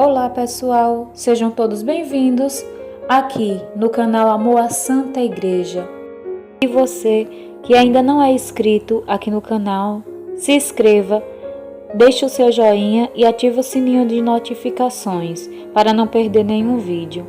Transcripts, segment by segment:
Olá pessoal, sejam todos bem-vindos aqui no canal Amor à Santa Igreja. E você que ainda não é inscrito aqui no canal, se inscreva, deixe o seu joinha e ative o sininho de notificações para não perder nenhum vídeo.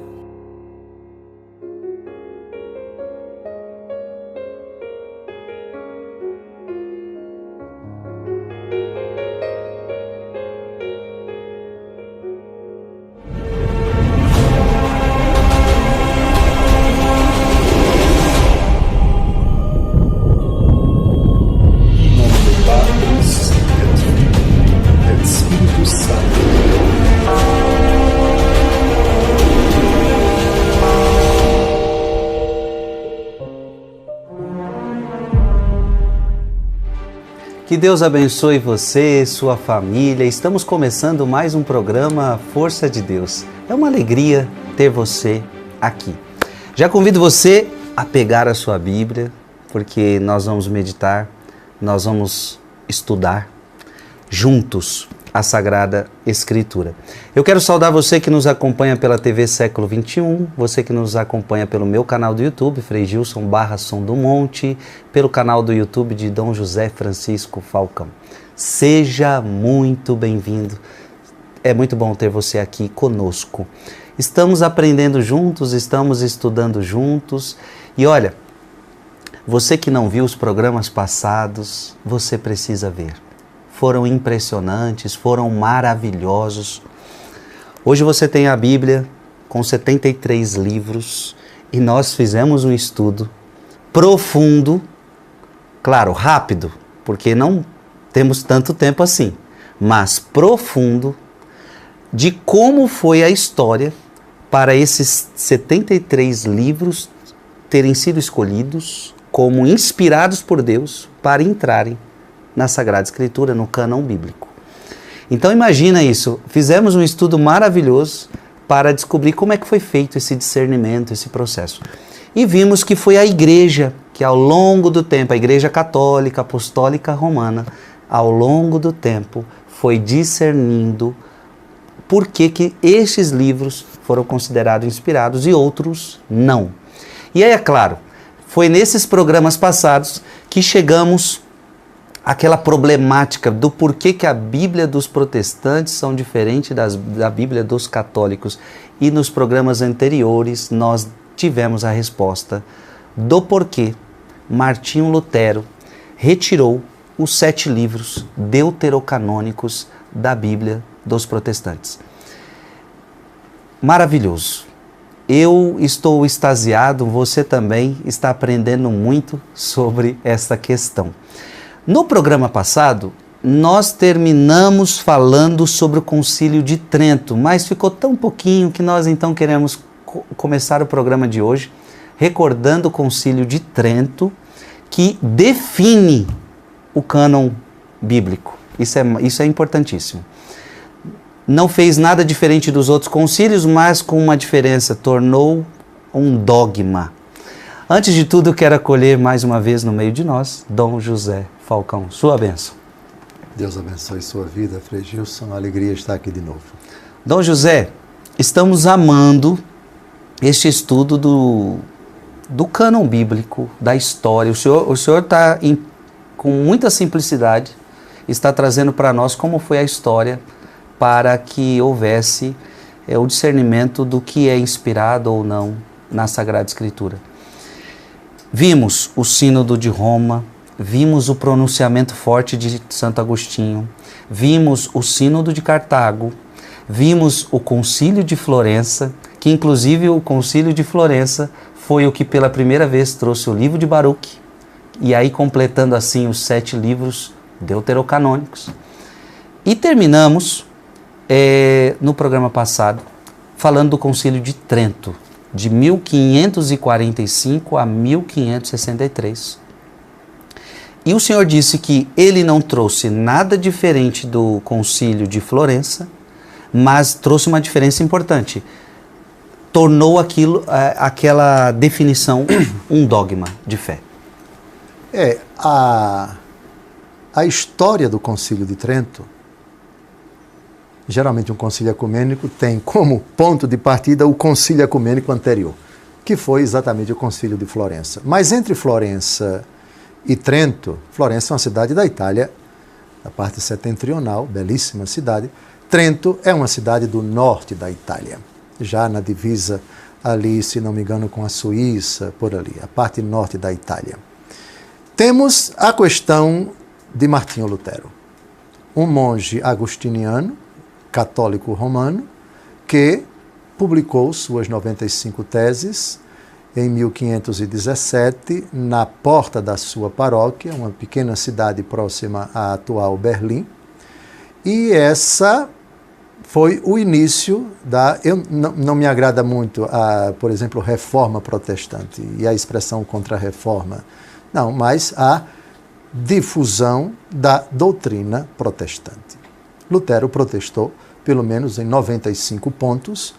Que Deus abençoe você, sua família. Estamos começando mais um programa Força de Deus. É uma alegria ter você aqui. Já convido você a pegar a sua Bíblia, porque nós vamos meditar, nós vamos estudar juntos a Sagrada Escritura. Eu quero saudar você que nos acompanha pela TV Século XXI, você que nos acompanha pelo meu canal do YouTube, Frei Gilson Som do Monte, pelo canal do YouTube de Dom José Francisco Falcão. Seja muito bem-vindo. É muito bom ter você aqui conosco. Estamos aprendendo juntos, estamos estudando juntos. E olha, você que não viu os programas passados, você precisa ver. Foram impressionantes, foram maravilhosos. Hoje você tem a Bíblia com 73 livros e nós fizemos um estudo profundo, claro, rápido, porque não temos tanto tempo assim, mas profundo, de como foi a história para esses 73 livros terem sido escolhidos como inspirados por Deus para entrarem na Sagrada Escritura, no cânon bíblico. Então imagina isso, fizemos um estudo maravilhoso para descobrir como é que foi feito esse discernimento, esse processo. E vimos que foi a igreja que ao longo do tempo, a Igreja Católica, Apostólica Romana, ao longo do tempo foi discernindo por que estes livros foram considerados inspirados e outros não. E aí, é claro, foi nesses programas passados que chegamos aquela problemática do porquê que a Bíblia dos protestantes são diferente da Bíblia dos católicos. E nos programas anteriores nós tivemos a resposta do porquê Martinho Lutero retirou os 7 livros deuterocanônicos da Bíblia dos protestantes. Maravilhoso. Eu estou extasiado, você também está aprendendo muito sobre essa questão. No programa passado, nós terminamos falando sobre o Concílio de Trento, mas ficou tão pouquinho que nós então queremos começar o programa de hoje recordando o Concílio de Trento, que define o cânon bíblico. Isso é importantíssimo. Não fez nada diferente dos outros concílios, mas com uma diferença, tornou um dogma. Antes de tudo, eu quero acolher mais uma vez no meio de nós, Dom José Falcão. Sua bênção. Deus abençoe sua vida, Frei Gilson. Uma alegria estar aqui de novo. Dom José, estamos amando este estudo do cânon bíblico, da história. O senhor está com muita simplicidade, está trazendo para nós como foi a história para que houvesse o discernimento do que é inspirado ou não na Sagrada Escritura. Vimos o Sínodo de Roma, vimos o pronunciamento forte de Santo Agostinho, vimos o Sínodo de Cartago, vimos o Concílio de Florença, que inclusive o Concílio de Florença foi o que pela primeira vez trouxe o livro de Baruch, e aí completando assim os 7 livros deuterocanônicos. E terminamos no programa passado falando do Concílio de Trento, de 1545 a 1563. E o senhor disse que ele não trouxe nada diferente do Concílio de Florença, mas trouxe uma diferença importante. Tornou aquela definição um dogma de fé. A história do Concílio de Trento geralmente um concílio ecumênico tem como ponto de partida o concílio ecumênico anterior, que foi exatamente o concílio de Florença. Mas entre Florença e Trento, Florença é uma cidade da Itália, da parte setentrional, belíssima cidade. Trento é uma cidade do norte da Itália, já na divisa ali, se não me engano, com a Suíça, por ali, a parte norte da Itália. Temos a questão de Martinho Lutero, um monge agostiniano, católico romano, que publicou suas 95 teses em 1517, na porta da sua paróquia, uma pequena cidade próxima à atual Berlim. E essa foi o início da... Não me agrada muito, por exemplo, reforma protestante e a expressão contra-reforma. Não, mas a difusão da doutrina protestante. Lutero protestou, pelo menos em 95 pontos,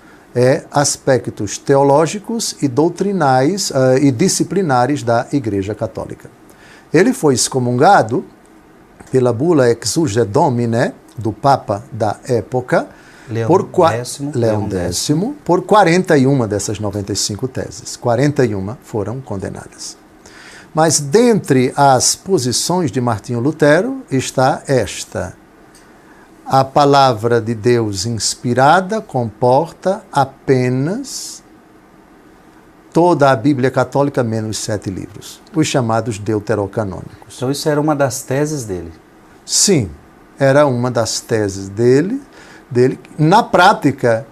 aspectos teológicos e doutrinais e disciplinares da Igreja Católica. Ele foi excomungado pela bula Exsurge Domine, do Papa da época, Leão X, por 41 dessas 95 teses. 41 foram condenadas. Mas dentre as posições de Martinho Lutero está esta: a palavra de Deus inspirada comporta apenas toda a Bíblia Católica menos 7 livros, os chamados deuterocanônicos. Então isso era uma das teses dele? Sim, era uma das teses dele. Na prática,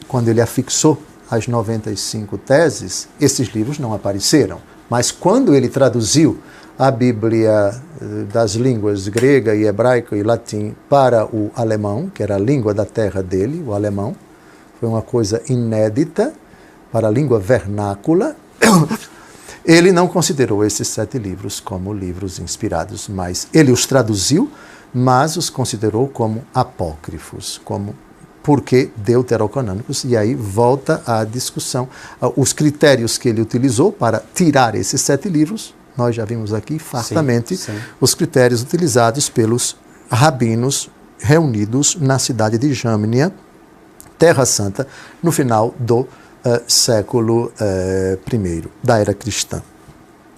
quando ele afixou as 95 teses, esses livros não apareceram. Mas quando ele traduziu a Bíblia das línguas grega e hebraico e latim para o alemão, que era a língua da terra dele, o alemão, foi uma coisa inédita para a língua vernácula. Ele não considerou esses 7 livros como livros inspirados, mas ele os traduziu, mas os considerou como apócrifos, porque deuterocanônicos, e aí volta a discussão. Os critérios que ele utilizou para tirar esses 7 livros, nós já vimos aqui fartamente os critérios utilizados pelos rabinos reunidos na cidade de Jâmnia, Terra Santa, no final do século I da era cristã.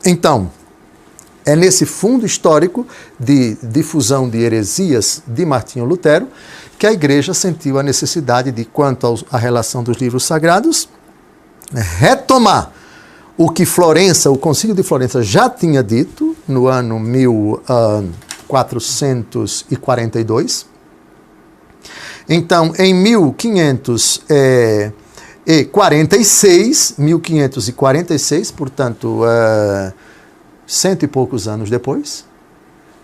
Então, é nesse fundo histórico de difusão de heresias de Martinho Lutero que a Igreja sentiu a necessidade de, quanto à relação dos livros sagrados, retomar o que Florença, o Concílio de Florença já tinha dito no ano 1442. Então, em 1546, portanto, 100 e poucos anos depois,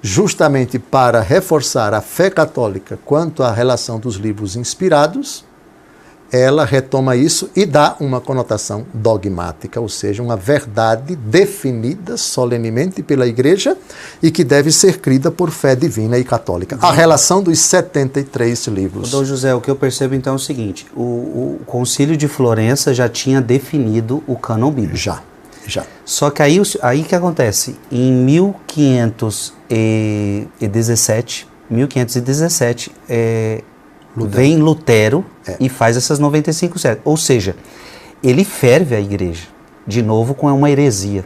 justamente para reforçar a fé católica quanto à relação dos livros inspirados, ela retoma isso e dá uma conotação dogmática, ou seja, uma verdade definida solenemente pela Igreja e que deve ser crida por fé divina e católica. A relação dos 73 livros. Dom José, o que eu percebo então é o seguinte: o Concílio de Florença já tinha definido o cânon bíblico. Já. Só que aí que acontece? Em 1517, vem Lutero e faz essas 95 teses. Ou seja, ele ferve a Igreja, de novo com uma heresia.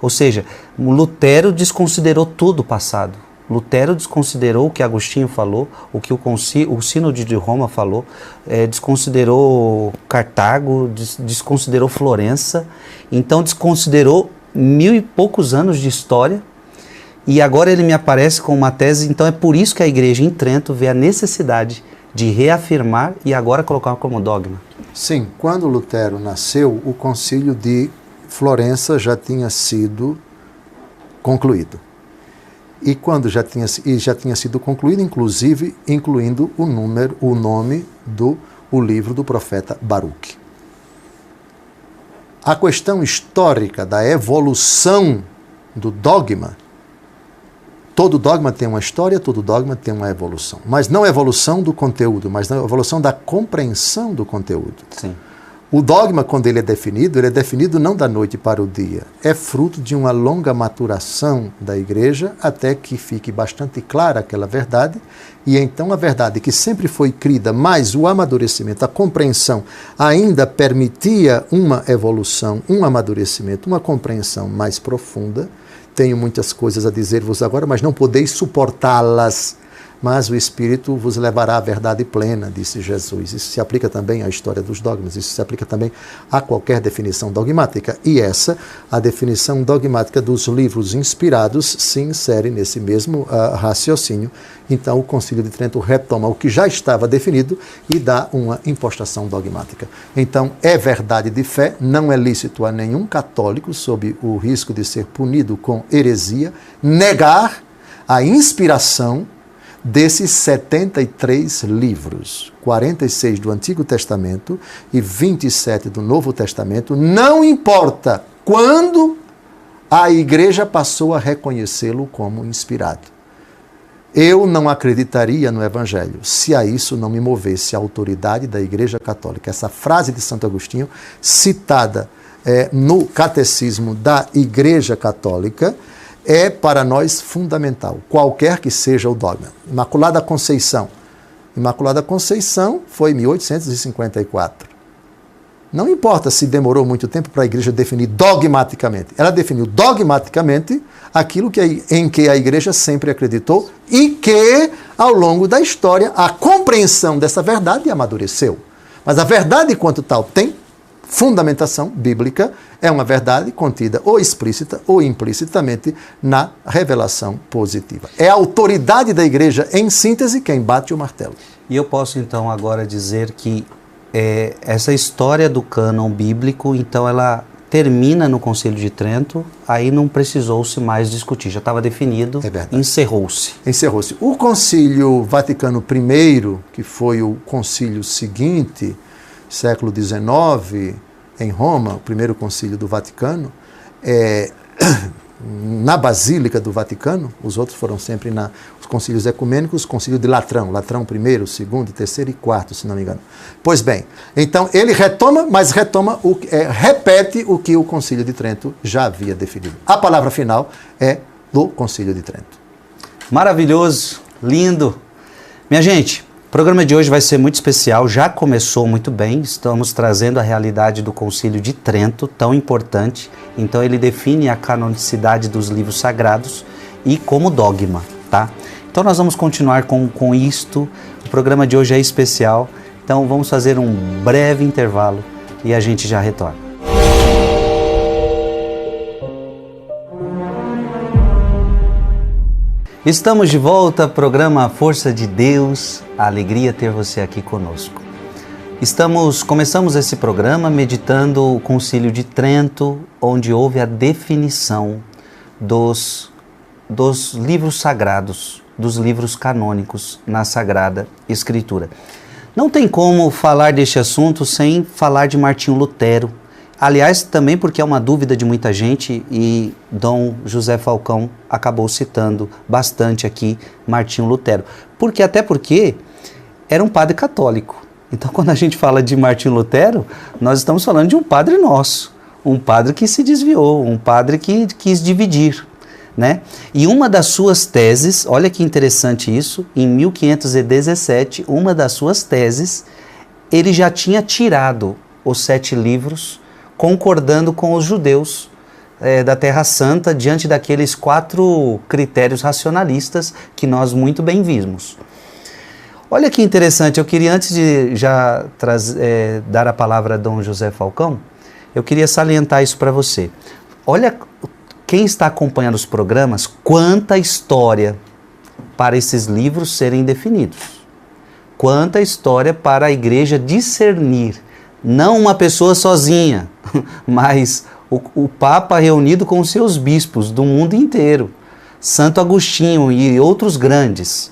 Ou seja, Lutero desconsiderou todo o passado. Lutero desconsiderou o que Agostinho falou, o que o Sínodo de Roma falou, desconsiderou Cartago, desconsiderou Florença, então desconsiderou 1000 e poucos anos de história, e agora ele me aparece com uma tese. Então é por isso que a Igreja em Trento vê a necessidade de reafirmar e agora colocar como dogma. Sim, quando Lutero nasceu, o Concílio de Florença já tinha sido concluído. E quando já tinha sido concluído, inclusive incluindo o nome do livro do profeta Baruque. A questão histórica da evolução do dogma, todo dogma tem uma história, todo dogma tem uma evolução. Mas não a evolução do conteúdo, mas a evolução da compreensão do conteúdo. Sim. O dogma, quando ele é definido não da noite para o dia. É fruto de uma longa maturação da igreja até que fique bastante clara aquela verdade. E então a verdade que sempre foi crida, mas o amadurecimento, a compreensão ainda permitia uma evolução, um amadurecimento, uma compreensão mais profunda. Tenho muitas coisas a dizer-vos agora, mas não podeis suportá-las. Mas o Espírito vos levará à verdade plena, disse Jesus. Isso se aplica também à história dos dogmas, isso se aplica também a qualquer definição dogmática. E essa, a definição dogmática dos livros inspirados, se insere nesse mesmo raciocínio. Então o Concílio de Trento retoma o que já estava definido e dá uma impostação dogmática. Então é verdade de fé, não é lícito a nenhum católico, sob o risco de ser punido com heresia, negar a inspiração desses 73 livros, 46 do Antigo Testamento e 27 do Novo Testamento, não importa quando a igreja passou a reconhecê-lo como inspirado. Eu não acreditaria no Evangelho se a isso não me movesse a autoridade da Igreja Católica. Essa frase de Santo Agostinho, citada no Catecismo da Igreja Católica, é para nós fundamental, qualquer que seja o dogma. Imaculada Conceição. Imaculada Conceição foi em 1854. Não importa se demorou muito tempo para a igreja definir dogmaticamente. Ela definiu dogmaticamente aquilo em que a igreja sempre acreditou e que, ao longo da história, a compreensão dessa verdade amadureceu. Mas a verdade, quanto tal, tem fundamentação bíblica, é uma verdade contida ou explícita ou implicitamente na revelação positiva. É a autoridade da igreja, em síntese, quem bate o martelo. E eu posso então agora dizer que essa história do cânon bíblico, então ela termina no Concílio de Trento, aí não precisou-se mais discutir, já estava definido, encerrou-se. Encerrou-se. O Concílio Vaticano I, que foi o concílio seguinte, século XIX, em Roma, o primeiro concílio do Vaticano, na Basílica do Vaticano, os outros foram sempre os concílios ecumênicos, o concílio de Latrão I, segundo, terceiro e quarto, se não me engano. Pois bem, então ele retoma, mas repete o que o Concílio de Trento já havia definido. A palavra final é do Concílio de Trento. Maravilhoso, lindo. Minha gente, o programa de hoje vai ser muito especial, já começou muito bem, estamos trazendo a realidade do Concílio de Trento, tão importante. Então ele define a canonicidade dos livros sagrados e como dogma, tá? Então nós vamos continuar com isto, o programa de hoje é especial, então vamos fazer um breve intervalo e a gente já retorna. Estamos de volta, programa Força de Deus, a alegria ter você aqui conosco. Começamos esse programa meditando o Concílio de Trento, onde houve a definição dos livros sagrados, dos livros canônicos na Sagrada Escritura. Não tem como falar deste assunto sem falar de Martinho Lutero. Aliás, também porque é uma dúvida de muita gente e Dom José Falcão acabou citando bastante aqui Martinho Lutero. Até porque era um padre católico. Então, quando a gente fala de Martinho Lutero, nós estamos falando de um padre nosso, um padre que se desviou, um padre que quis dividir, né? E uma das suas teses, olha que interessante isso, em 1517, uma das suas teses, ele já tinha tirado os 7 livros, concordando com os judeus da Terra Santa, diante daqueles 4 critérios racionalistas que nós muito bem vimos. Olha que interessante, eu queria, antes de já dar a palavra a Dom José Falcão, eu queria salientar isso para você. Olha, quem está acompanhando os programas, quanta história para esses livros serem definidos. Quanta história para a igreja discernir. Não uma pessoa sozinha, mas o Papa reunido com os seus bispos do mundo inteiro, Santo Agostinho e outros grandes.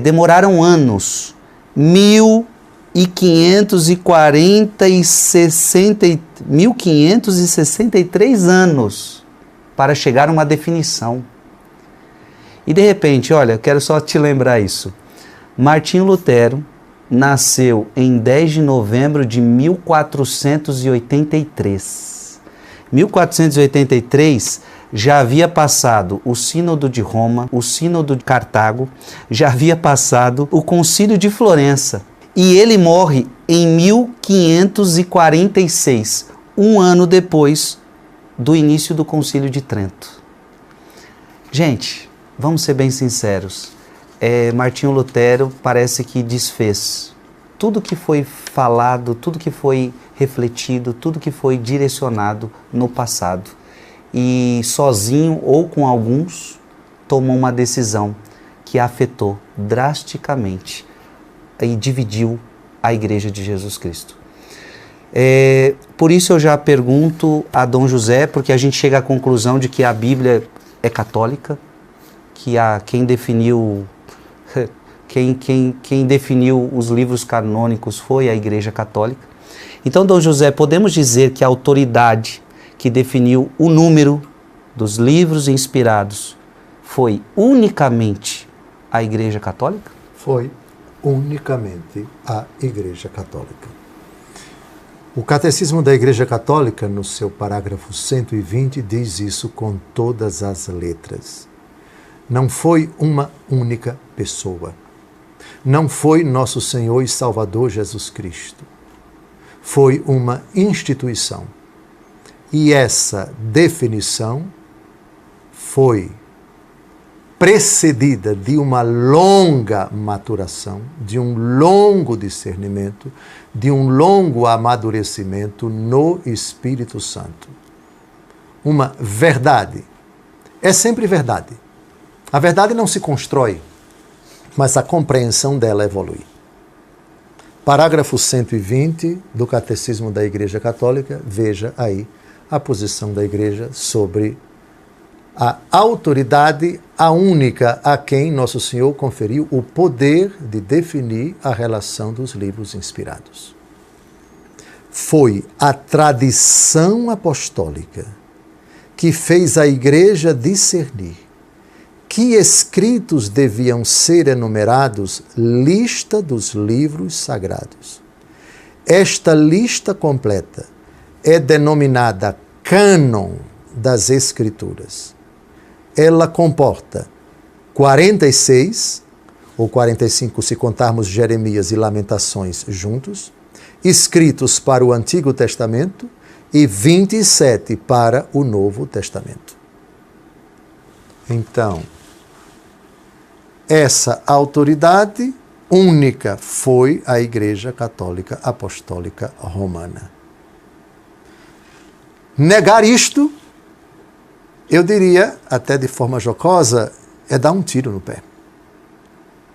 Demoraram anos, 1563 anos para chegar a uma definição. E de repente, olha, eu quero só te lembrar isso. Martinho Lutero, nasceu em 10 de novembro de 1483. 1483 já havia passado o Sínodo de Roma, o Sínodo de Cartago, já havia passado o Concílio de Florença. E ele morre em 1546, um ano depois do início do Concílio de Trento. Gente, vamos ser bem sinceros. Martinho Lutero parece que desfez tudo que foi falado, tudo que foi refletido, tudo que foi direcionado no passado. E sozinho ou com alguns, tomou uma decisão que afetou drasticamente e dividiu a Igreja de Jesus Cristo. Por isso eu já pergunto a Dom José, porque a gente chega à conclusão de que a Bíblia é católica, que quem definiu os livros canônicos foi a Igreja Católica. Então, Dom José, podemos dizer que a autoridade que definiu o número dos livros inspirados foi unicamente a Igreja Católica? Foi unicamente a Igreja Católica. O Catecismo da Igreja Católica, no seu parágrafo 120, diz isso com todas as letras. Não foi uma única pessoa. Não foi nosso Senhor e Salvador Jesus Cristo. Foi uma instituição. E essa definição foi precedida de uma longa maturação, de um longo discernimento, de um longo amadurecimento no Espírito Santo. Uma verdade é sempre verdade. A verdade não se constrói, mas a compreensão dela evolui. Parágrafo 120 do Catecismo da Igreja Católica, veja aí a posição da Igreja sobre a autoridade, a única a quem Nosso Senhor conferiu o poder de definir a relação dos livros inspirados. Foi a tradição apostólica que fez a Igreja discernir que escritos deviam ser enumerados lista dos livros sagrados. Esta lista completa é denominada cânon das Escrituras. Ela comporta 46, ou 45 se contarmos Jeremias e Lamentações juntos, escritos para o Antigo Testamento e 27 para o Novo Testamento. Então, essa autoridade única foi a Igreja Católica Apostólica Romana. Negar isto, eu diria, até de forma jocosa, é dar um tiro no pé.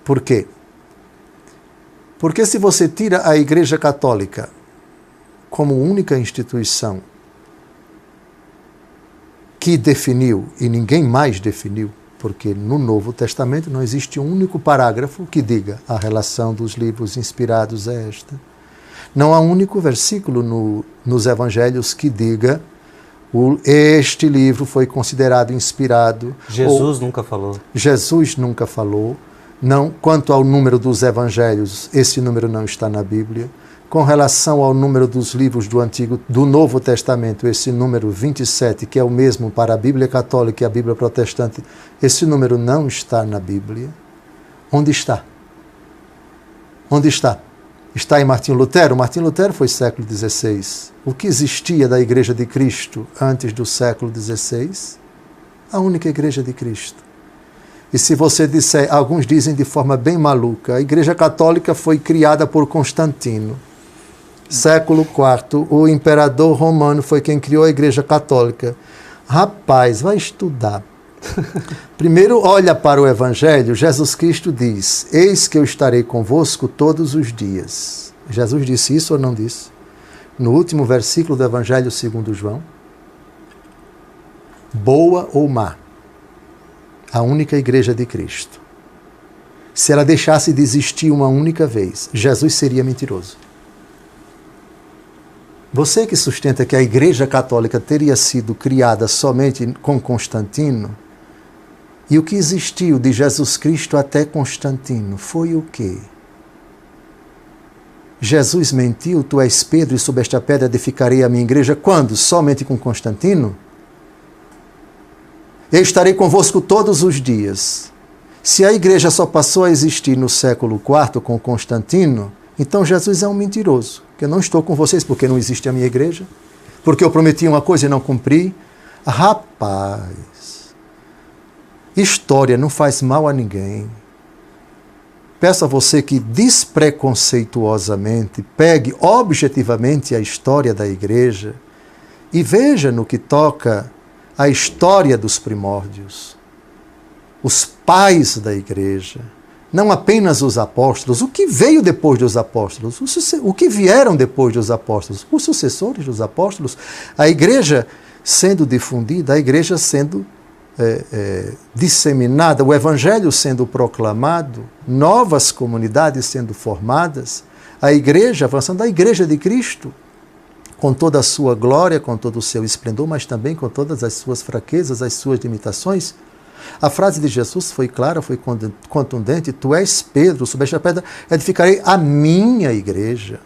Por quê? Porque se você tira a Igreja Católica como única instituição que definiu, e ninguém mais definiu, porque no Novo Testamento não existe um único parágrafo que diga a relação dos livros inspirados é esta. Não há um único versículo nos Evangelhos que diga este livro foi considerado inspirado. Jesus nunca falou. Jesus nunca falou. Não, quanto ao número dos Evangelhos, esse número não está na Bíblia. Com relação ao número dos livros do Novo Testamento, esse número 27, que é o mesmo para a Bíblia Católica e a Bíblia Protestante, esse número não está na Bíblia. Onde está? Onde está? Está em Martinho Lutero? Martinho Lutero foi século XVI. O que existia da Igreja de Cristo antes do século XVI? A única Igreja de Cristo. E se você disser, alguns dizem de forma bem maluca, a Igreja Católica foi criada por Constantino. Século IV, o imperador romano foi quem criou a Igreja Católica. Rapaz, vai estudar. Primeiro, olha para o Evangelho. Jesus Cristo diz, eis que eu estarei convosco todos os dias. Jesus disse isso ou não disse? No último versículo do Evangelho segundo João. Boa ou má, a única Igreja de Cristo. Se ela deixasse de existir uma única vez, Jesus seria mentiroso. Você que sustenta que a Igreja Católica teria sido criada somente com Constantino, e o que existiu de Jesus Cristo até Constantino foi o quê? Jesus mentiu, tu és Pedro e sob esta pedra edificarei a minha igreja. Quando? Somente com Constantino? Eu estarei convosco todos os dias. Se a igreja só passou a existir no século IV com Constantino, então Jesus é um mentiroso. Que eu não estou com vocês porque não existe a minha igreja, porque eu prometi uma coisa e não cumpri. Rapaz, história não faz mal a ninguém. Peço a você que despreconceituosamente pegue objetivamente a história da igreja e veja no que toca a história dos primórdios, os pais da igreja, não apenas os apóstolos, o que veio depois dos apóstolos, o que vieram depois dos apóstolos, os sucessores dos apóstolos, a igreja sendo difundida, a igreja sendo disseminada, o evangelho sendo proclamado, novas comunidades sendo formadas, a igreja avançando, a igreja de Cristo, com toda a sua glória, com todo o seu esplendor, mas também com todas as suas fraquezas, as suas limitações. A frase de Jesus foi clara, foi contundente: tu és Pedro, sobre esta pedra edificarei a minha igreja.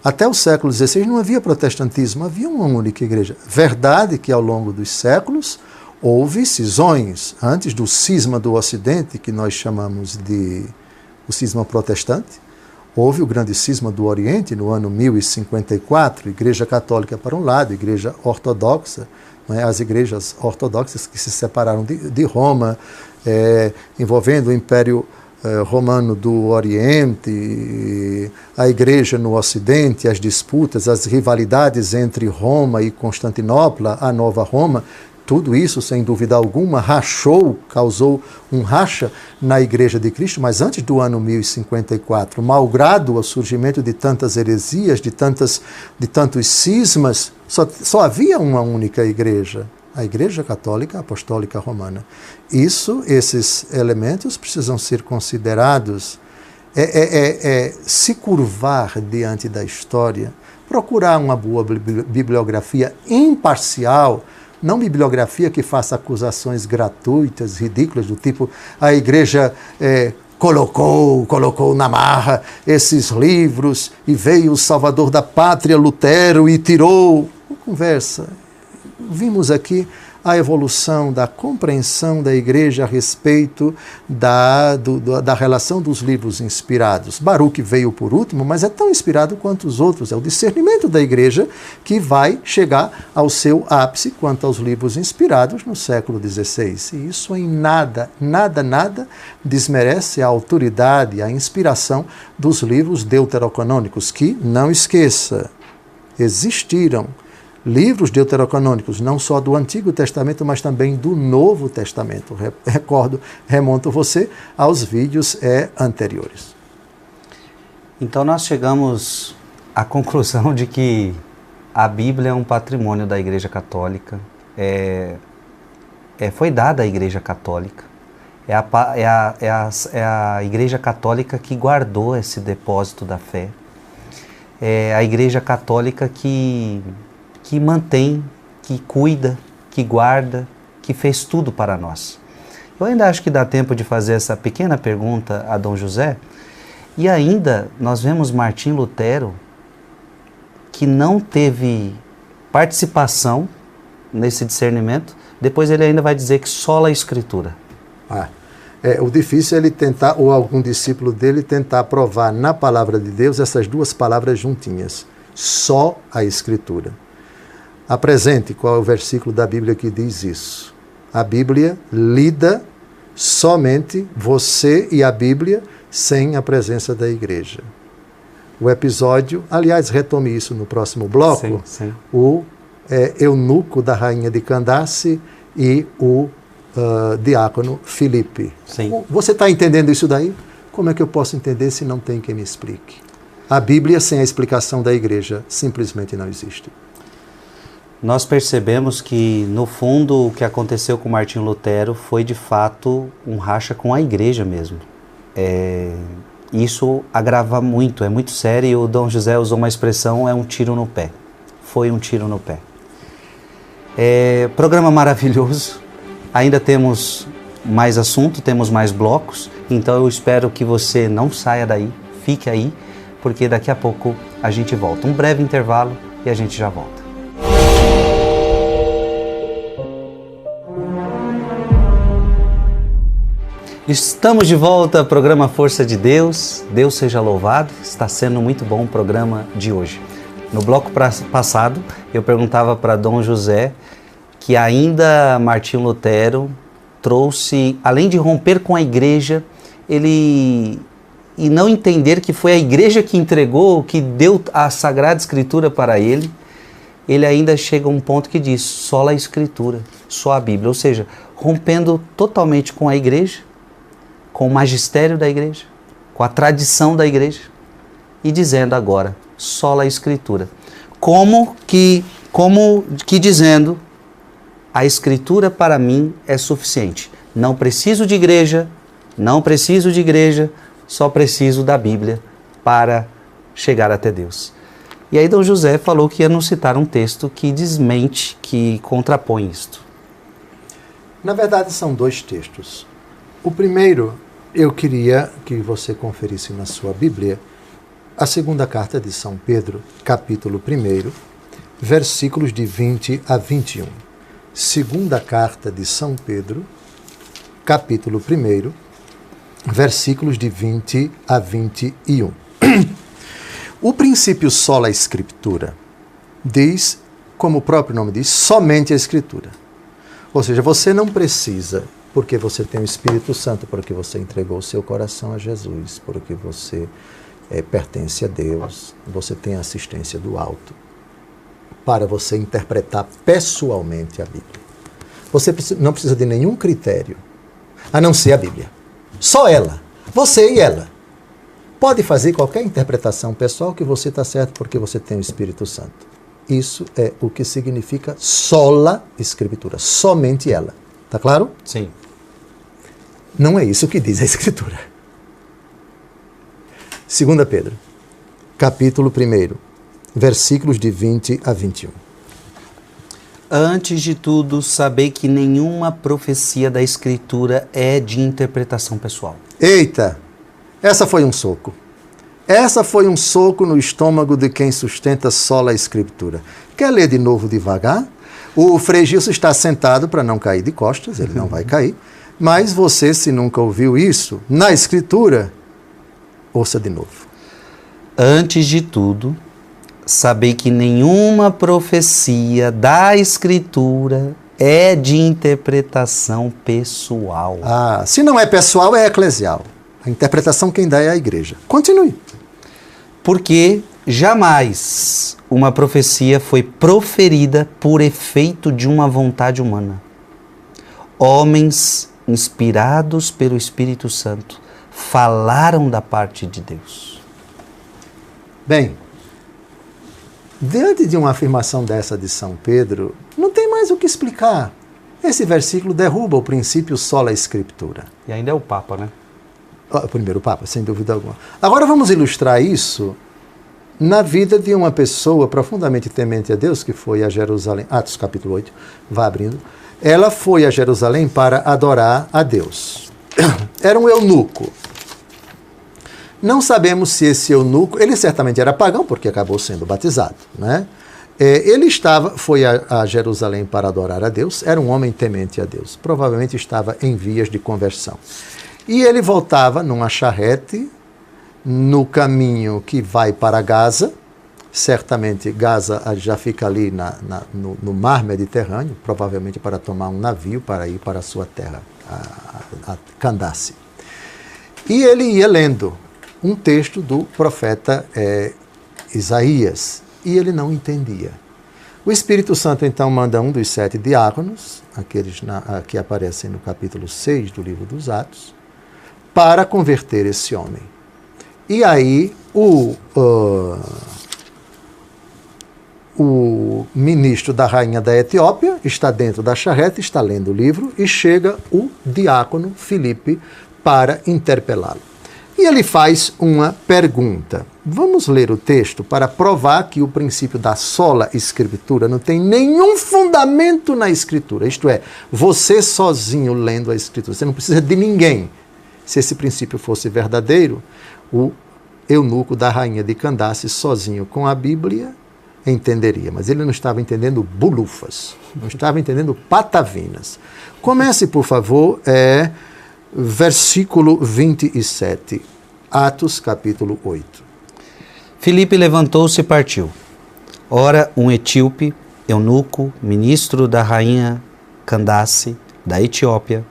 Até o século XVI não havia protestantismo, havia uma única igreja. Verdade que ao longo dos séculos houve cisões. Antes do cisma do Ocidente, que nós chamamos de o cisma protestante, houve o grande cisma do Oriente no ano 1054, Igreja Católica para um lado, Igreja Ortodoxa, as igrejas ortodoxas que se separaram de Roma, envolvendo o Império Romano do Oriente, a igreja no Ocidente, as disputas, as rivalidades entre Roma e Constantinopla, a Nova Roma, tudo isso, sem dúvida alguma, causou um racha na Igreja de Cristo, mas antes do ano 1054, malgrado o surgimento de tantas heresias, de tantos cismas, só havia uma única igreja, a Igreja Católica Apostólica Romana. Esses elementos precisam ser considerados, se curvar diante da história, procurar uma boa bibliografia imparcial, não bibliografia que faça acusações gratuitas, ridículas, do tipo a igreja colocou na marra esses livros e veio o salvador da pátria, Lutero, e tirou. Conversa. Vimos aqui a evolução da compreensão da igreja a respeito da relação dos livros inspirados. Baruch veio por último, mas é tão inspirado quanto os outros. É o discernimento da igreja que vai chegar ao seu ápice quanto aos livros inspirados no século XVI. E isso em nada desmerece a autoridade, a inspiração dos livros deuterocanônicos, que, não esqueça, existiram livros deuterocanônicos, não só do Antigo Testamento, mas também do Novo Testamento. Remonto você aos vídeos anteriores. Então nós chegamos à conclusão de que a Bíblia é um patrimônio da Igreja Católica, foi dada à Igreja Católica, é a Igreja Católica que guardou esse depósito da fé, é a Igreja Católica que mantém, que cuida, que guarda, que fez tudo para nós. Eu ainda acho que dá tempo de fazer essa pequena pergunta a Dom José. E ainda nós vemos Martim Lutero, que não teve participação nesse discernimento. Depois ele ainda vai dizer que sola a Escritura. O difícil é ele tentar, ou algum discípulo dele, tentar provar na palavra de Deus essas duas palavras juntinhas. Só a Escritura. Apresente qual é o versículo da Bíblia que diz isso. A Bíblia lida somente você e a Bíblia sem a presença da igreja. O episódio, aliás, retome isso no próximo bloco, sim. O eunuco da rainha de Candace e o diácono Filipe. Sim. Você está entendendo isso daí? Como é que eu posso entender se não tem quem me explique? A Bíblia sem a explicação da igreja simplesmente não existe. Nós percebemos que, no fundo, o que aconteceu com Martim Lutero foi, de fato, um racha com a igreja mesmo. Isso agrava muito, é muito sério, e o Dom José usou uma expressão, é um tiro no pé. Foi um tiro no pé. Programa maravilhoso, ainda temos mais assunto, temos mais blocos, então eu espero que você não saia daí, fique aí, porque daqui a pouco a gente volta. Um breve intervalo e a gente já volta. Estamos de volta ao programa Força de Deus. Deus seja louvado. Está sendo muito bom o programa de hoje. No bloco passado, eu perguntava para Dom José que ainda Martinho Lutero trouxe, além de romper com a igreja, e não entender que foi a igreja que entregou, que deu a Sagrada Escritura para ele, ele ainda chega a um ponto que diz, só a Escritura, só a Bíblia. Ou seja, rompendo totalmente com a igreja, com o magistério da igreja, com a tradição da igreja, e dizendo agora, só a Escritura. Como que dizendo, a Escritura para mim é suficiente. Não preciso de igreja, só preciso da Bíblia para chegar até Deus. E aí Dom José falou que ia nos citar um texto que desmente, que contrapõe isto. Na verdade, são dois textos. O primeiro, eu queria que você conferisse na sua Bíblia a segunda carta de São Pedro, capítulo 1, versículos de 20 a 21. Segunda carta de São Pedro, capítulo 1, versículos de 20 a 21. O princípio sola Escritura diz, como o próprio nome diz, somente a Escritura. Ou seja, você não precisa, porque você tem o Espírito Santo, porque você entregou o seu coração a Jesus, porque você pertence a Deus, você tem a assistência do alto, para você interpretar pessoalmente a Bíblia. Você não precisa de nenhum critério, a não ser a Bíblia. Só ela, você e ela. Pode fazer qualquer interpretação pessoal que você está certo porque você tem o Espírito Santo. Isso é o que significa sola Escritura, somente ela. Está claro? Sim. Não é isso que diz a Escritura. 2 Pedro, capítulo 1, versículos de 20 a 21. Antes de tudo, sabei que nenhuma profecia da Escritura é de interpretação pessoal. Eita! Essa foi um soco. Essa foi um soco no estômago de quem sustenta sola a Escritura. Quer ler de novo devagar? O Frei Gilson está sentado para não cair de costas, ele não vai cair. Mas você, se nunca ouviu isso, na Escritura, ouça de novo. Antes de tudo, sabei que nenhuma profecia da Escritura é de interpretação pessoal. Ah, se não é pessoal, é eclesial. A interpretação quem dá é a igreja. Continue. Porque jamais uma profecia foi proferida por efeito de uma vontade humana. Homens inspirados pelo Espírito Santo falaram da parte de Deus. Bem, diante de uma afirmação dessa de São Pedro, não tem mais o que explicar. Esse versículo derruba o princípio sola Escritura. E ainda é o Papa, né? O primeiro Papa, sem dúvida alguma. Agora vamos ilustrar isso na vida de uma pessoa profundamente temente a Deus, que foi a Jerusalém. Atos capítulo 8, vá abrindo. Ela foi a Jerusalém para adorar a Deus. Era um eunuco. Não sabemos se esse eunuco, ele certamente era pagão, porque acabou sendo batizado, né? Ele foi a Jerusalém para adorar a Deus, era um homem temente a Deus, provavelmente estava em vias de conversão. E ele voltava numa charrete, no caminho que vai para Gaza, certamente Gaza já fica ali no mar Mediterrâneo, provavelmente para tomar um navio para ir para a sua terra, a Candace. E ele ia lendo um texto do profeta Isaías, e ele não entendia. O Espírito Santo então manda um dos 7 diáconos, aqueles que aparecem no capítulo 6 do livro dos Atos, para converter esse homem. E aí o ministro da rainha da Etiópia está dentro da charrete, está lendo o livro, e chega o diácono Filipe para interpelá-lo. E ele faz uma pergunta. Vamos ler o texto para provar que o princípio da sola Escritura não tem nenhum fundamento na Escritura. Isto é, você sozinho lendo a Escritura, você não precisa de ninguém. Se esse princípio fosse verdadeiro, o eunuco da rainha de Candace, sozinho com a Bíblia, entenderia. Mas ele não estava entendendo bulufas, não estava entendendo patavinas. Comece, por favor, versículo 27, Atos, capítulo 8. Filipe levantou-se e partiu. Ora, um etíope, eunuco, ministro da rainha Candace, da Etiópia,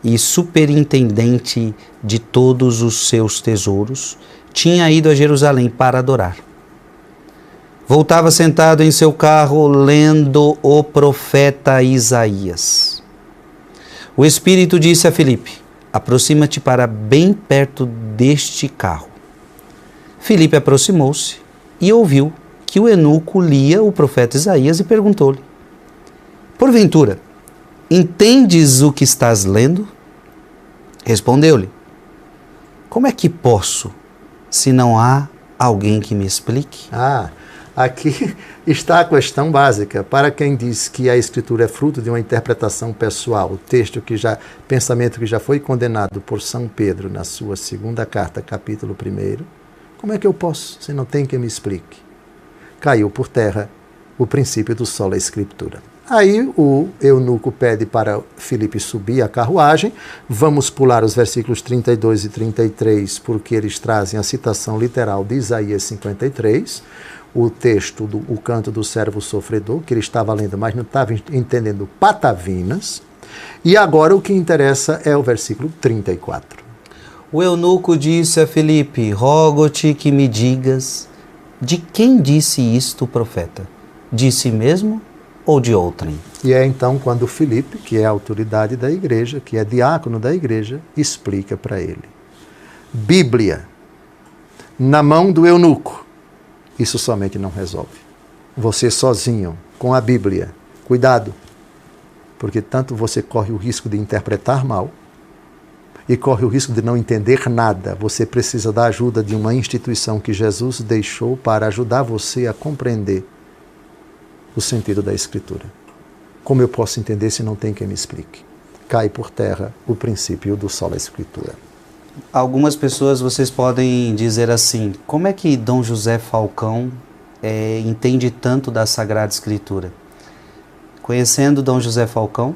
e superintendente de todos os seus tesouros, tinha ido a Jerusalém para adorar. Voltava sentado em seu carro, lendo o profeta Isaías. O Espírito disse a Filipe: aproxima-te para bem perto deste carro. Filipe aproximou-se e ouviu que o eunuco lia o profeta Isaías e perguntou-lhe: porventura, entendes o que estás lendo? Respondeu-lhe: como é que posso, se não há alguém que me explique? Aqui está a questão básica. Para quem diz que a Escritura é fruto de uma interpretação pessoal, o pensamento que já foi condenado por São Pedro na sua segunda carta, capítulo 1, como é que eu posso, se não tem quem me explique? Caiu por terra o princípio do sola Escritura. Aí o eunuco pede para Filipe subir a carruagem. Vamos pular os versículos 32 e 33, porque eles trazem a citação literal de Isaías 53, o texto, o canto do servo sofredor, que ele estava lendo, mas não estava entendendo patavinas. E agora o que interessa é o versículo 34. O eunuco disse a Filipe: rogo-te que me digas, de quem disse isto o profeta? De si mesmo ou de outrem? E é então quando Filipe, que é a autoridade da igreja, que é diácono da igreja, explica para ele. Bíblia na mão do eunuco, isso somente não resolve. Você sozinho, com a Bíblia, cuidado, porque tanto você corre o risco de interpretar mal e corre o risco de não entender nada. Você precisa da ajuda de uma instituição que Jesus deixou para ajudar você a compreender o sentido da Escritura. Como eu posso entender se não tem quem me explique? Cai por terra o princípio do sola Escritura. Algumas pessoas, vocês podem dizer assim: como é que Dom José Falcão entende tanto da Sagrada Escritura? Conhecendo Dom José Falcão,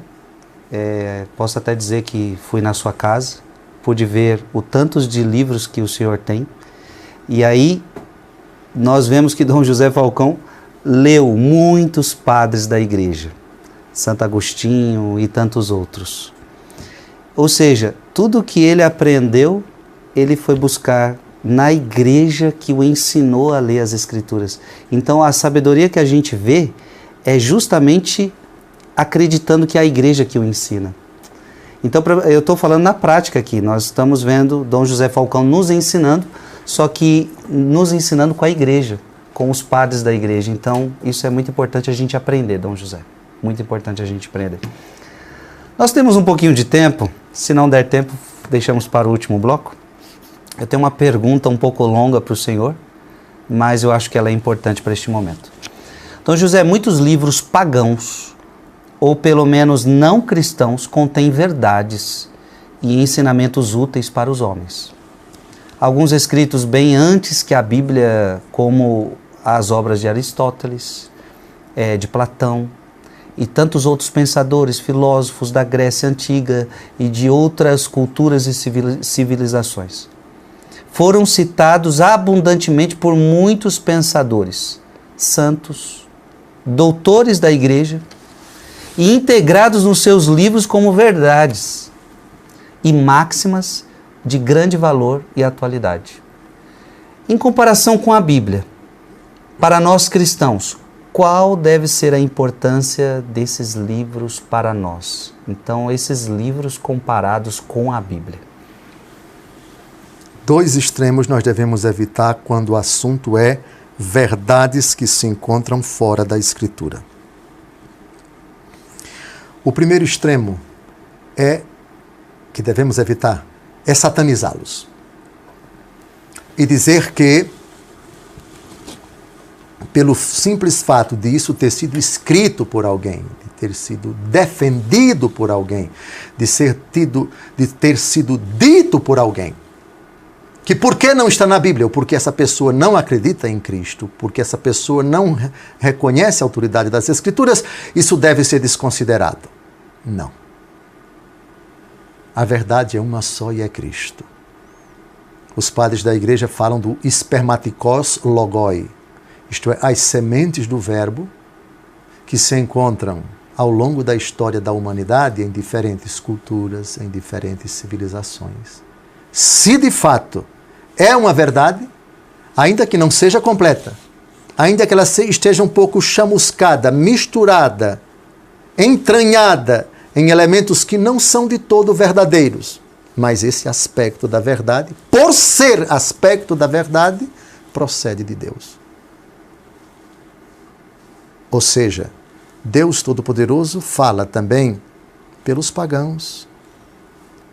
posso até dizer que fui na sua casa, pude ver o tantos de livros que o senhor tem, e aí nós vemos que Dom José Falcão leu muitos padres da igreja, Santo Agostinho e tantos outros. Ou seja, tudo que ele aprendeu, ele foi buscar na igreja que o ensinou a ler as Escrituras. Então a sabedoria que a gente vê é justamente acreditando que é a igreja que o ensina. Então eu estou falando na prática aqui, nós estamos vendo Dom José Falcão nos ensinando, só que nos ensinando com a igreja, com os padres da igreja. Então isso é muito importante a gente aprender, Dom José. Muito importante a gente aprender. Nós temos um pouquinho de tempo, se não der tempo, deixamos para o último bloco. Eu tenho uma pergunta um pouco longa para o senhor, mas eu acho que ela é importante para este momento. Dom José, muitos livros pagãos, ou pelo menos não cristãos, contêm verdades e ensinamentos úteis para os homens. Alguns escritos bem antes que a Bíblia, como as obras de Aristóteles, de Platão, e tantos outros pensadores, filósofos da Grécia Antiga e de outras culturas e civilizações. Foram citados abundantemente por muitos pensadores, santos, doutores da igreja, e integrados nos seus livros como verdades e máximas de grande valor e atualidade. Em comparação com a Bíblia, para nós cristãos, qual deve ser a importância desses livros para nós? Então, esses livros comparados com a Bíblia. Dois extremos nós devemos evitar quando o assunto é verdades que se encontram fora da Escritura. O primeiro extremo que devemos evitar é satanizá-los e dizer que, pelo simples fato de isso ter sido escrito por alguém, de ter sido defendido por alguém, de ter sido dito por alguém, que por que não está na Bíblia? Ou porque essa pessoa não acredita em Cristo, porque essa pessoa não reconhece a autoridade das Escrituras, isso deve ser desconsiderado. Não. A verdade é uma só e é Cristo. Os padres da igreja falam do espermatikos logoi, isto é, as sementes do verbo que se encontram ao longo da história da humanidade em diferentes culturas, em diferentes civilizações. Se de fato é uma verdade, ainda que não seja completa, ainda que ela esteja um pouco chamuscada, misturada, entranhada em elementos que não são de todo verdadeiros, mas esse aspecto da verdade, por ser aspecto da verdade, procede de Deus. Ou seja, Deus Todo-Poderoso fala também pelos pagãos.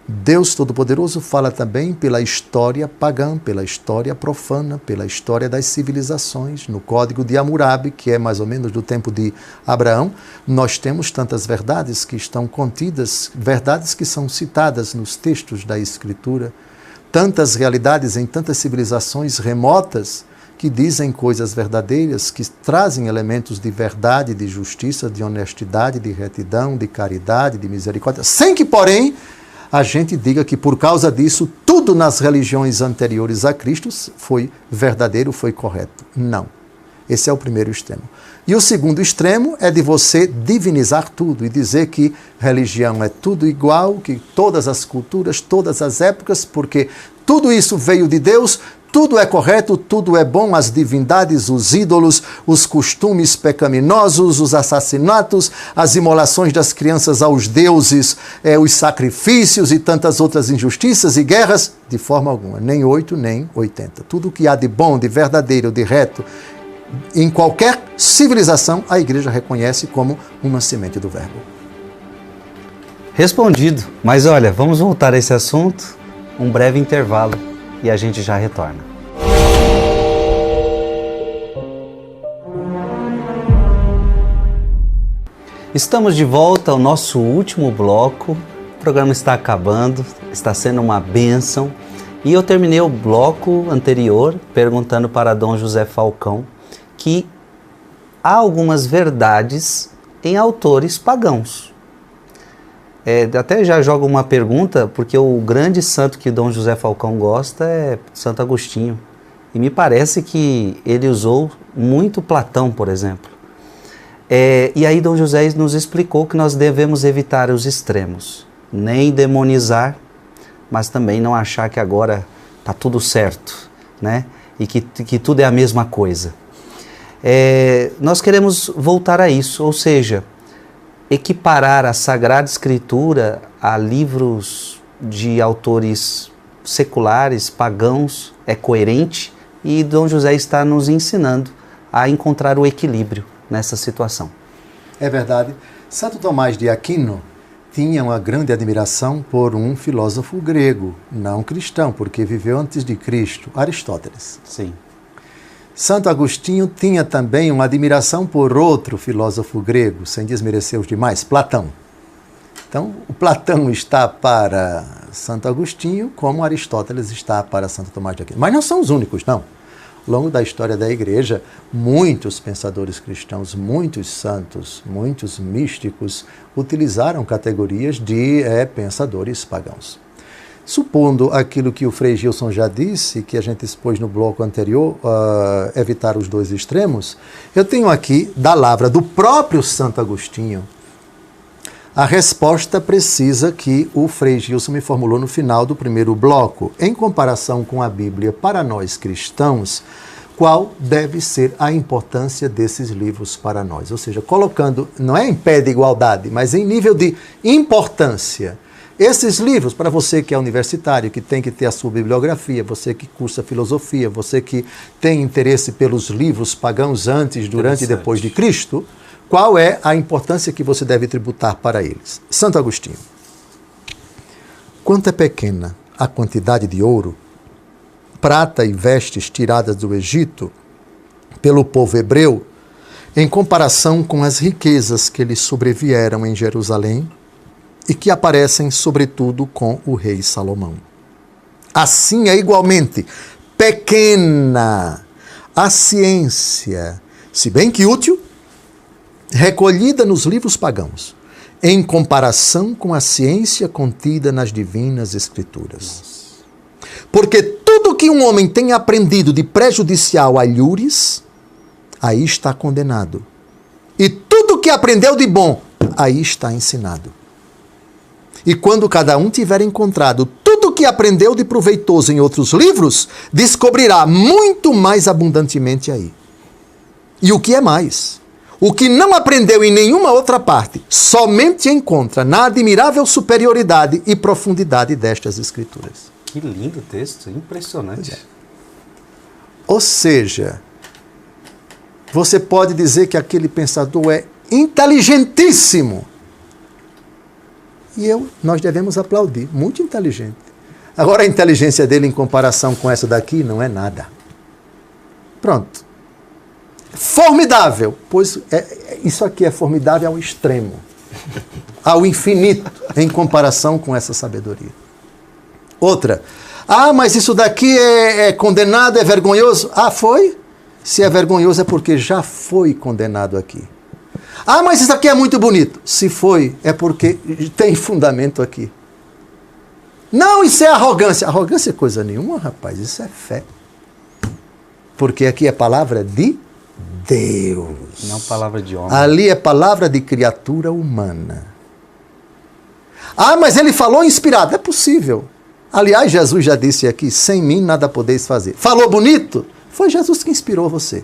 Deus Todo-Poderoso fala também pela história pagã, pela história profana, pela história das civilizações. No Código de Hammurabi, que é mais ou menos do tempo de Abraão, nós temos tantas verdades que estão contidas, verdades que são citadas nos textos da Escritura, tantas realidades em tantas civilizações remotas que dizem coisas verdadeiras, que trazem elementos de verdade, de justiça, de honestidade, de retidão, de caridade, de misericórdia, sem que, porém, a gente diga que por causa disso, tudo nas religiões anteriores a Cristo foi verdadeiro, foi correto. Não. Esse é o primeiro extremo. E o segundo extremo é de você divinizar tudo e dizer que religião é tudo igual, que todas as culturas, todas as épocas, porque tudo isso veio de Deus, tudo é correto, tudo é bom, as divindades, os ídolos, os costumes pecaminosos, os assassinatos, as imolações das crianças aos deuses, os sacrifícios e tantas outras injustiças e guerras, de forma alguma, nem 8, nem 80. Tudo que há de bom, de verdadeiro, de reto, em qualquer civilização, a igreja reconhece como uma semente do verbo. Respondido. Mas olha, vamos voltar a esse assunto, um breve intervalo e a gente já retorna. Estamos de volta ao nosso último bloco. O programa está acabando, está sendo uma bênção. E eu terminei o bloco anterior perguntando para Dom José Falcão que há algumas verdades em autores pagãos. Até já jogo uma pergunta, porque o grande santo que Dom José Falcão gosta é Santo Agostinho. E me parece que ele usou muito Platão, por exemplo. E aí Dom José nos explicou que nós devemos evitar os extremos. Nem demonizar, mas também não achar que agora está tudo certo, né? E que tudo é a mesma coisa. Nós queremos voltar a isso, ou seja, equiparar a Sagrada Escritura a livros de autores seculares, pagãos, é coerente, e Dom José está nos ensinando a encontrar o equilíbrio nessa situação. É verdade. Santo Tomás de Aquino tinha uma grande admiração por um filósofo grego, não cristão, porque viveu antes de Cristo, Aristóteles. Sim. Santo Agostinho tinha também uma admiração por outro filósofo grego, sem desmerecer os demais, Platão. Então, o Platão está para Santo Agostinho, como Aristóteles está para Santo Tomás de Aquino. Mas não são os únicos, não. Ao longo da história da Igreja, muitos pensadores cristãos, muitos santos, muitos místicos utilizaram categorias de pensadores pagãos. Supondo aquilo que o Frei Gilson já disse, que a gente expôs no bloco anterior, evitar os dois extremos, eu tenho aqui, da lavra do próprio Santo Agostinho, a resposta precisa que o Frei Gilson me formulou no final do primeiro bloco. Em comparação com a Bíblia, para nós cristãos, qual deve ser a importância desses livros para nós? Ou seja, colocando, não é em pé de igualdade, mas em nível de importância. Esses livros, para você que é universitário, que tem que ter a sua bibliografia, você que cursa filosofia, você que tem interesse pelos livros pagãos antes, durante e depois de Cristo, qual é a importância que você deve tributar para eles? Santo Agostinho. Quanto é pequena a quantidade de ouro, prata e vestes tiradas do Egito pelo povo hebreu, em comparação com as riquezas que lhes sobrevieram em Jerusalém, e que aparecem, sobretudo, com o rei Salomão. Assim é igualmente pequena a ciência, se bem que útil, recolhida nos livros pagãos, em comparação com a ciência contida nas divinas Escrituras. Porque tudo que um homem tem aprendido de prejudicial a lures, aí está condenado. E tudo que aprendeu de bom, aí está ensinado. E quando cada um tiver encontrado tudo que aprendeu de proveitoso em outros livros, descobrirá muito mais abundantemente aí. E o que é mais? O que não aprendeu em nenhuma outra parte, somente encontra na admirável superioridade e profundidade destas Escrituras. Que lindo texto, impressionante. Ou seja, você pode dizer que aquele pensador é inteligentíssimo. E nós devemos aplaudir, muito inteligente. Agora a inteligência dele em comparação com essa daqui não é nada. Pronto. Formidável, pois isso aqui é formidável ao extremo, ao infinito, em comparação com essa sabedoria. Outra, mas isso daqui é condenado, é vergonhoso. Foi? Se é vergonhoso é porque já foi condenado aqui. Mas isso aqui é muito bonito. Se foi, é porque tem fundamento aqui. Não, isso é arrogância. Arrogância é coisa nenhuma, rapaz, isso é fé. Porque aqui é palavra de Deus. Não palavra de homem. Ali é palavra de criatura humana. Mas ele falou inspirado. É possível. Aliás, Jesus já disse aqui, sem mim nada podeis fazer. Falou bonito? Foi Jesus que inspirou você.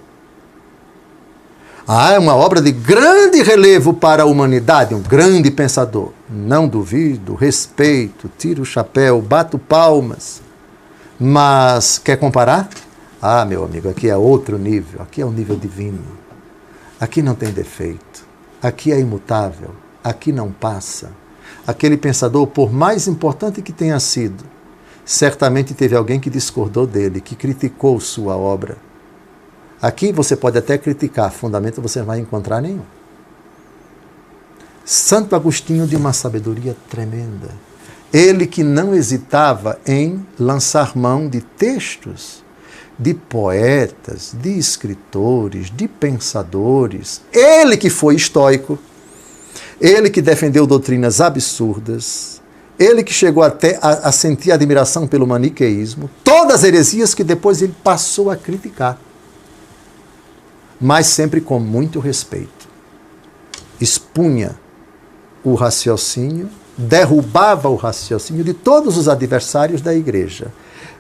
É uma obra de grande relevo para a humanidade, um grande pensador. Não duvido, respeito, tiro o chapéu, bato palmas. Mas quer comparar? Meu amigo, aqui é outro nível, aqui é o nível divino. Aqui não tem defeito, aqui é imutável, aqui não passa. Aquele pensador, por mais importante que tenha sido, certamente teve alguém que discordou dele, que criticou sua obra. Aqui você pode até criticar, fundamento você não vai encontrar nenhum. Santo Agostinho de uma sabedoria tremenda. Ele que não hesitava em lançar mão de textos, de poetas, de escritores, de pensadores. Ele que foi estoico, ele que defendeu doutrinas absurdas, ele que chegou até a sentir admiração pelo maniqueísmo, todas as heresias que depois ele passou a criticar. Mas sempre com muito respeito. Expunha o raciocínio, derrubava o raciocínio de todos os adversários da igreja,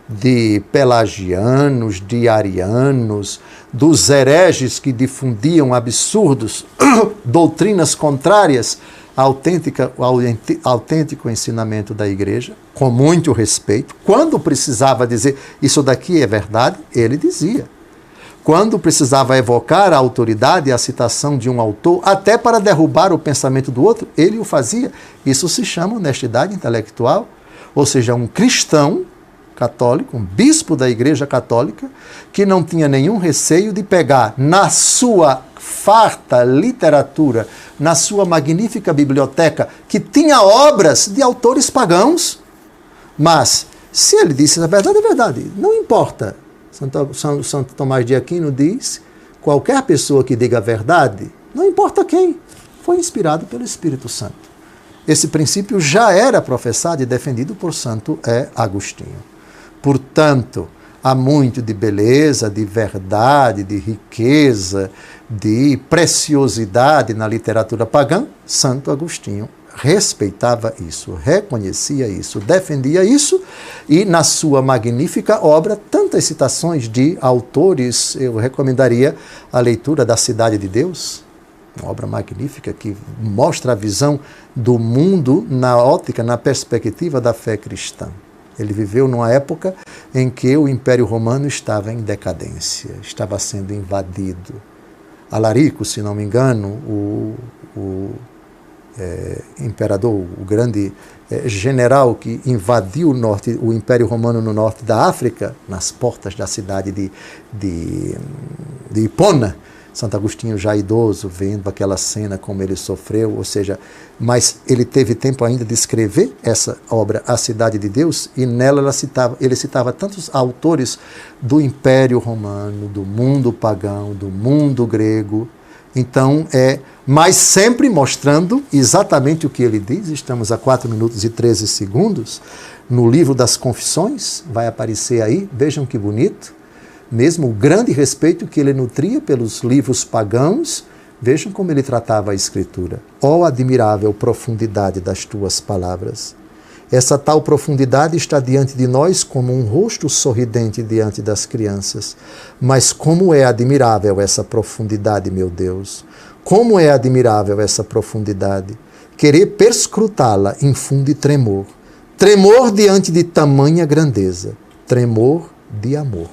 de pelagianos, de arianos, dos hereges que difundiam absurdos, doutrinas contrárias ao autêntico ensinamento da igreja, com muito respeito. Quando precisava dizer, isso daqui é verdade, ele dizia. Quando precisava evocar a autoridade e a citação de um autor, até para derrubar o pensamento do outro, ele o fazia. Isso se chama honestidade intelectual, ou seja, um cristão católico, um bispo da Igreja Católica, que não tinha nenhum receio de pegar na sua farta literatura, na sua magnífica biblioteca, que tinha obras de autores pagãos, mas se ele disse a verdade, é verdade, não importa. Santo Tomás de Aquino diz, qualquer pessoa que diga a verdade, não importa quem, foi inspirado pelo Espírito Santo. Esse princípio já era professado e defendido por Santo Agostinho. Portanto, há muito de beleza, de verdade, de riqueza, de preciosidade na literatura pagã. Santo Agostinho respeitava isso, reconhecia isso, defendia isso, e na sua magnífica obra, tantas citações de autores, eu recomendaria a leitura da Cidade de Deus, uma obra magnífica que mostra a visão do mundo na ótica, na perspectiva da fé cristã. Ele viveu numa época em que o Império Romano estava em decadência, estava sendo invadido. Alarico, se não me engano, o imperador, o grande general que invadiu o Império Romano no norte da África, nas portas da cidade de Hipona, Santo Agostinho, já idoso, vendo aquela cena, como ele sofreu, ou seja, mas ele teve tempo ainda de escrever essa obra, A Cidade de Deus, e nela ele citava tantos autores do Império Romano, do mundo pagão, do mundo grego. Então, mas sempre mostrando exatamente o que ele diz. Estamos a 4 minutos e 13 segundos, no livro das Confissões, vai aparecer aí, vejam que bonito, mesmo o grande respeito que ele nutria pelos livros pagãos, vejam como ele tratava a Escritura. Ó admirável profundidade das tuas palavras! Essa tal profundidade está diante de nós como um rosto sorridente diante das crianças. Mas como é admirável essa profundidade, meu Deus! Como é admirável essa profundidade! Querer perscrutá-la infunde tremor. Tremor diante de tamanha grandeza. Tremor de amor.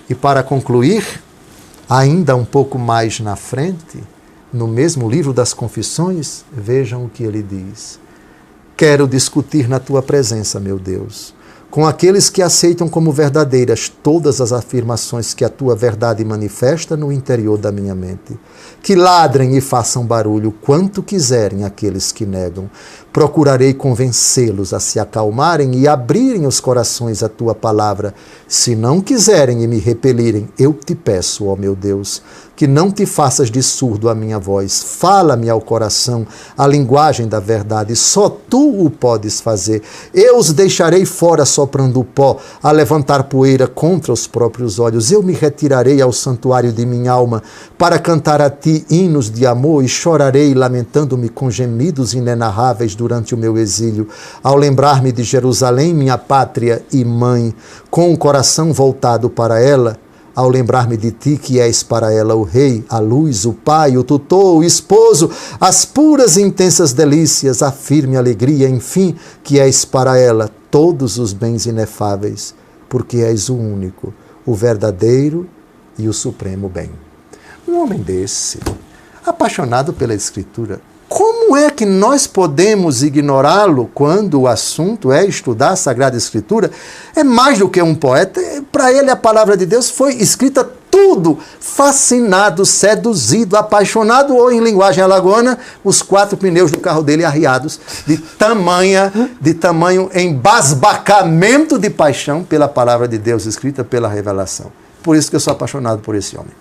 E para concluir, ainda um pouco mais na frente, no mesmo livro das Confissões, vejam o que ele diz. Quero discutir na tua presença, meu Deus, com aqueles que aceitam como verdadeiras todas as afirmações que a tua verdade manifesta no interior da minha mente. Que ladrem e façam barulho quanto quiserem aqueles que negam. Procurarei convencê-los a se acalmarem e abrirem os corações à tua palavra. Se não quiserem e me repelirem, eu te peço, ó meu Deus, que não te faças de surdo à minha voz. Fala-me ao coração a linguagem da verdade. Só tu o podes fazer. Eu os deixarei fora soprando o pó, a levantar poeira contra os próprios olhos. Eu me retirarei ao santuário de minha alma para cantar a ti hinos de amor e chorarei lamentando-me com gemidos inenarráveis durante o meu exílio, ao lembrar-me de Jerusalém, minha pátria e mãe, com o coração voltado para ela, ao lembrar-me de ti, que és para ela o rei, a luz, o pai, o tutor, o esposo, as puras e intensas delícias, a firme alegria, enfim, que és para ela todos os bens inefáveis, porque és o único, o verdadeiro e o supremo bem. Um homem desse, apaixonado pela Escritura, como é que nós podemos ignorá-lo quando o assunto é estudar a Sagrada Escritura? É mais do que um poeta. Para ele, a palavra de Deus foi escrita tudo, fascinado, seduzido, apaixonado, ou em linguagem alagoana, os 4 pneus do carro dele arriados, de tamanho embasbacamento de paixão pela palavra de Deus escrita, pela revelação. Por isso que eu sou apaixonado por esse homem.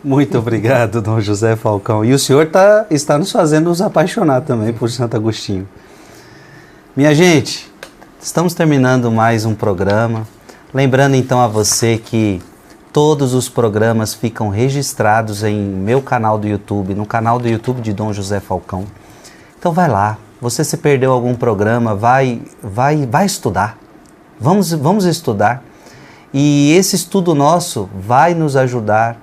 Muito obrigado, Dom José Falcão. E o senhor está nos fazendo nos apaixonar também por Santo Agostinho. Minha gente, estamos terminando mais um programa. Lembrando então a você que todos os programas ficam registrados em meu canal do YouTube, no canal do YouTube de Dom José Falcão. Então vai lá, você se perdeu algum programa, vai estudar. Vamos estudar. E esse estudo nosso vai nos ajudar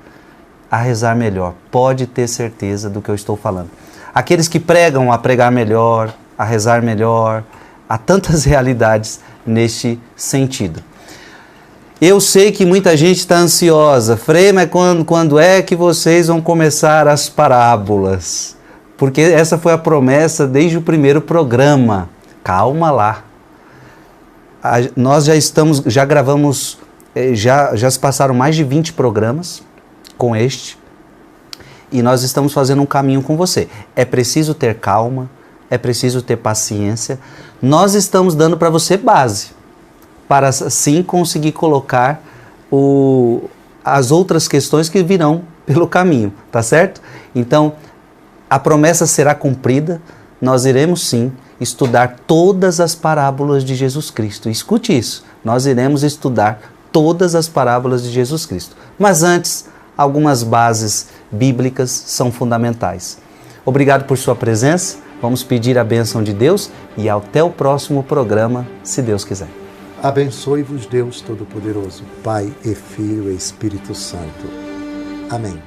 a rezar melhor. Pode ter certeza do que eu estou falando. Aqueles que pregam a pregar melhor, a rezar melhor, há tantas realidades neste sentido. Eu sei que muita gente está ansiosa. Frei, mas quando é que vocês vão começar as parábolas? Porque essa foi a promessa desde o primeiro programa. Calma lá. Nós já gravamos, já se passaram mais de 20 programas com este, e nós estamos fazendo um caminho com você. É preciso ter calma, é preciso ter paciência. Nós estamos dando para você base, para assim conseguir colocar as outras questões que virão pelo caminho, tá certo? Então, a promessa será cumprida, nós iremos sim estudar todas as parábolas de Jesus Cristo. Escute isso, nós iremos estudar todas as parábolas de Jesus Cristo. Mas antes, algumas bases bíblicas são fundamentais. Obrigado por sua presença, vamos pedir a bênção de Deus e até o próximo programa, se Deus quiser. Abençoe-vos Deus Todo-Poderoso, Pai e Filho e Espírito Santo. Amém.